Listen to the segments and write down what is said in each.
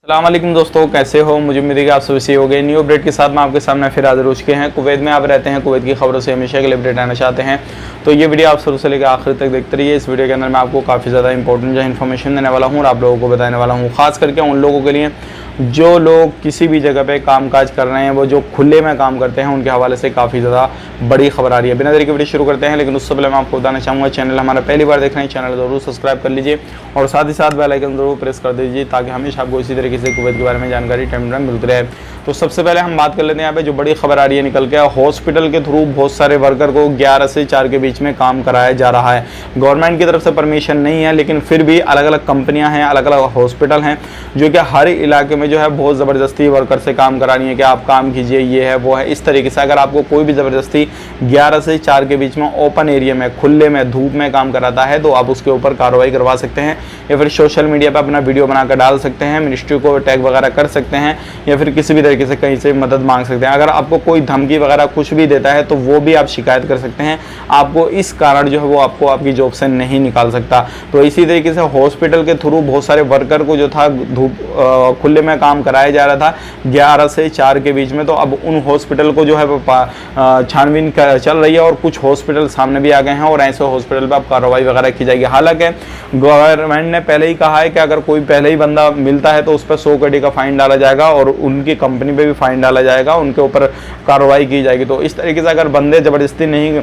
अस्सलाम वालेकुम दोस्तों, कैसे हो? मुझे उम्मीद है कि आप सभी सही हो गए। न्यू अपडेट के साथ मैं आपके सामने फिर हाजिर हो चुके हैं। कुवैत में आप रहते हैं, कुवैत की खबरों से हमेशा के लिए अपडेट आना चाहते हैं तो ये वीडियो आप शुरू से लेकर आखिर तक देखते रहिए। इस वीडियो के अंदर मैं आपको काफ़ी ज़्यादा इंपॉर्टेंट जो इन्फॉर्मेशन देने वाला हूँ और आप लोगों को बताने वाला हूँ, खास करके उन लोगों के लिए जो लोग किसी भी जगह पे कामकाज कर रहे हैं, वो जो खुले में काम करते हैं, उनके हवाले से काफ़ी ज़्यादा बड़ी खबर आ रही है। बिना देरी के वीडियो शुरू करते हैं, लेकिन उससे पहले मैं आपको बताना चाहूँगा, चैनल हमारा पहली बार देख रहे हैं, चैनल ज़रूर सब्सक्राइब कर लीजिए और साथ ही साथ बेल आइकन ज़रूर प्रेस कर दीजिए ताकि हमेशा आपको इसी तरीके से कुवैत के बारे में जानकारी टाइम टाइम मिलती रहे। तो सबसे पहले हम बात कर लेते हैं यहाँ पे जो बड़ी खबर आ रही है निकल के, हॉस्पिटल के थ्रू बहुत सारे वर्कर को 11 से 4 के बीच में काम कराया जा रहा है। गवर्नमेंट की तरफ से परमिशन नहीं है, लेकिन फिर भी अलग अलग कंपनियां हैं, अलग अलग हॉस्पिटल हैं जो कि हर इलाके में जो है बहुत ज़बरदस्ती वर्कर से काम करानी है कि आप काम कीजिए, ये है वो है, इस तरीके से। अगर आपको कोई भी ज़बरदस्ती 11 से 4 के बीच में ओपन एरिया में, खुले में, धूप में काम कराता है तो आप उसके ऊपर कार्रवाई करवा सकते हैं या फिर सोशल मीडिया पर अपना वीडियो बनाकर डाल सकते हैं, मिनिस्ट्री को टैग वगैरह कर सकते हैं या फिर किसी भी तरीके से कहीं से मदद मांग सकते हैं। अगर आपको कोई धमकी वगैरह कुछ भी देता है तो वो भी आप शिकायत कर सकते हैं। आपको इस कारण जो है वो आपको आपकी जॉब से नहीं निकाल सकता। तो इसी तरीके से हॉस्पिटल के थ्रू बहुत सारे वर्कर को जो था धूप खुले में काम कराया जा रहा था 11 से 4 के बीच में। तो अब उन हॉस्पिटल को जो है छानबीन चल रही है और कुछ हॉस्पिटल सामने भी आ गए हैं और ऐसे हॉस्पिटल पर अब कार्रवाई वगैरह की जाएगी। हालांकि गवर्नमेंट ने पहले ही कहा है कि अगर कोई पहले ही बंदा मिलता है तो उस पर 100 करोड़ का फाइन डाला जाएगा और उनकी कंपनी पे भी फाइन डाला जाएगा, उनके ऊपर कार्रवाई की जाएगी। तो इस तरीके से अगर बंदे ज़बरदस्ती नहीं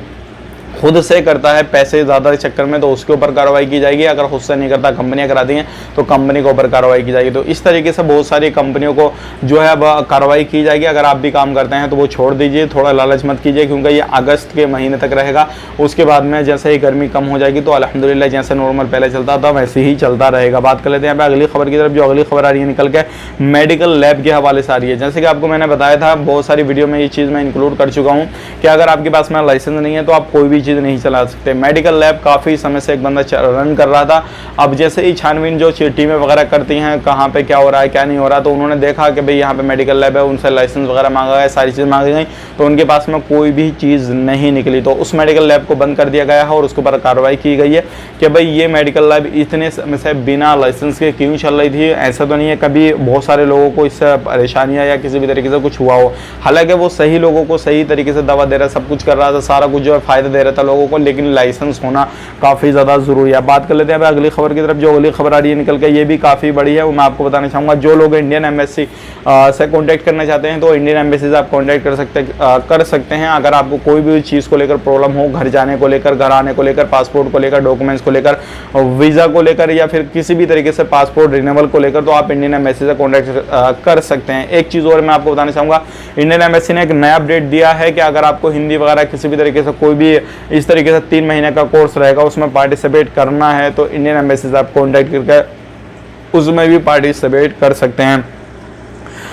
खुद से करता है पैसे ज़्यादा चक्कर में तो उसके ऊपर कार्रवाई की जाएगी। अगर खुद से नहीं करता, कंपनियां कराती हैं तो कंपनी के ऊपर कार्रवाई की जाएगी। तो इस तरीके से बहुत सारी कंपनियों को जो है अब कार्रवाई की जाएगी। अगर आप भी काम करते हैं तो वो छोड़ दीजिए, थोड़ा लालच मत कीजिए, क्योंकि ये अगस्त के महीने तक रहेगा। उसके बाद में जैसे ही गर्मी कम हो जाएगी तो अल्हम्दुलिल्लाह जैसे नॉर्मल पहले चलता था वैसे ही चलता रहेगा। बात कर लेते हैं यहाँ पे अगली खबर की तरफ। जो अगली खबर आ रही है निकल के मेडिकल लैब के हवाले से आ रही है। जैसे कि आपको मैंने बताया था, बहुत सारी वीडियो में ये चीज़ मैं इंक्लूड कर चुका हूँ कि अगर आपके पास में लाइसेंस नहीं है तो आप कोई भी चीज़ नहीं चला सकते। मेडिकल लैब काफ़ी समय से एक बंदा रन कर रहा था। अब जैसे ही छानबीन जो टीमें वगैरह करती हैं कहाँ पे क्या हो रहा है क्या नहीं हो रहा, तो उन्होंने देखा कि भाई यहाँ पे मेडिकल लैब है, उनसे लाइसेंस वगैरह मांगा गया, सारी चीज़ मांगी गई, तो उनके पास में कोई भी चीज़ नहीं निकली। तो उस मेडिकल लैब को बंद कर दिया गया है और उसके ऊपर कार्रवाई की गई है कि भाई ये मेडिकल लैब इतने समय से बिना लाइसेंस के क्यों चल रही थी। ऐसा तो नहीं है कभी बहुत सारे लोगों को इससे परेशानियाँ या किसी भी तरीके से कुछ हुआ हो। हालांकि वो सही लोगों को सही तरीके से दवा दे रहा, सब कुछ कर रहा था, सारा कुछ जो है फ़ायदा दे रहा था लोगों को, लेकिन लाइसेंस होना काफ़ी ज़्यादा ज़रूरी है। बात कर लेते हैं अगली खबर की तरफ। जो अगली खबर आ रही है निकल के, ये भी काफ़ी बड़ी है, वो मैं आपको बताना चाहूँगा। जो लोग इंडियन एम्बेसी से कॉन्टैक्ट करना चाहते हैं तो इंडियन एम्बेसी से आप कॉन्टैक्ट कर सकते हैं। अगर आपको कोई भी चीज़ को लेकर प्रॉब्लम हो, घर जाने को लेकर, घर आने को लेकर, पासपोर्ट को लेकर, डॉक्यूमेंट्स को लेकर, वीज़ा को लेकर या फिर किसी भी तरीके से पासपोर्ट रिन्यूअल को लेकर, तो आप इंडियन एम्बेसी से कॉन्टैक्ट कर सकते हैं। एक चीज़ और मैं आपको बताना चाहूँगा, इंडियन एम्बेसी ने एक नया अपडेट दिया है कि अगर आपको हिंदी वगैरह किसी भी तरीके से कोई भी इस तरीके से 3 महीने का कोर्स रहेगा उसमें पार्टिसिपेट करना है तो इंडियन एम्बेसी से आप कॉन्टैक्ट करके उसमें भी पार्टिसिपेट कर सकते हैं।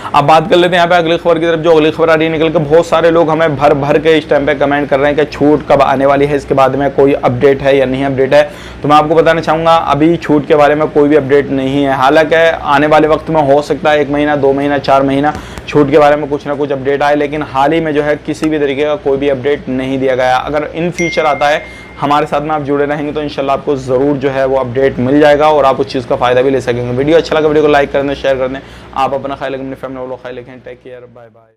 अब बात कर लेते हैं यहाँ पे अगली खबर की तरफ। जो अगली खबर आ रही है निकल के, बहुत सारे लोग हमें भर भर के इस टाइम पे कमेंट कर रहे हैं कि छूट कब आने वाली है, इसके बाद में कोई अपडेट है या नहीं अपडेट है। तो मैं आपको बताना चाहूँगा अभी छूट के बारे में कोई भी अपडेट नहीं है। हालांकि आने वाले वक्त में हो सकता है 1 महीना, 2 महीना, 4 महीना छूट के बारे में कुछ ना कुछ अपडेट आए, लेकिन हाल ही में जो है किसी भी तरीके का कोई भी अपडेट नहीं दिया गया। अगर इन फ्यूचर आता है, हमारे साथ में आप जुड़े रहेंगे तो इंशाल्लाह आपको ज़रूर जो है वो अपडेट मिल जाएगा और आप उस चीज़ का फ़ायदा भी ले सकेंगे। वीडियो अच्छा लगा वीडियो को लाइक कर दें, शेयर कर दें। आप अपना ख्याल रखें, अपनी फैमिली वालों का ख्याल रखें। Take care, bye bye.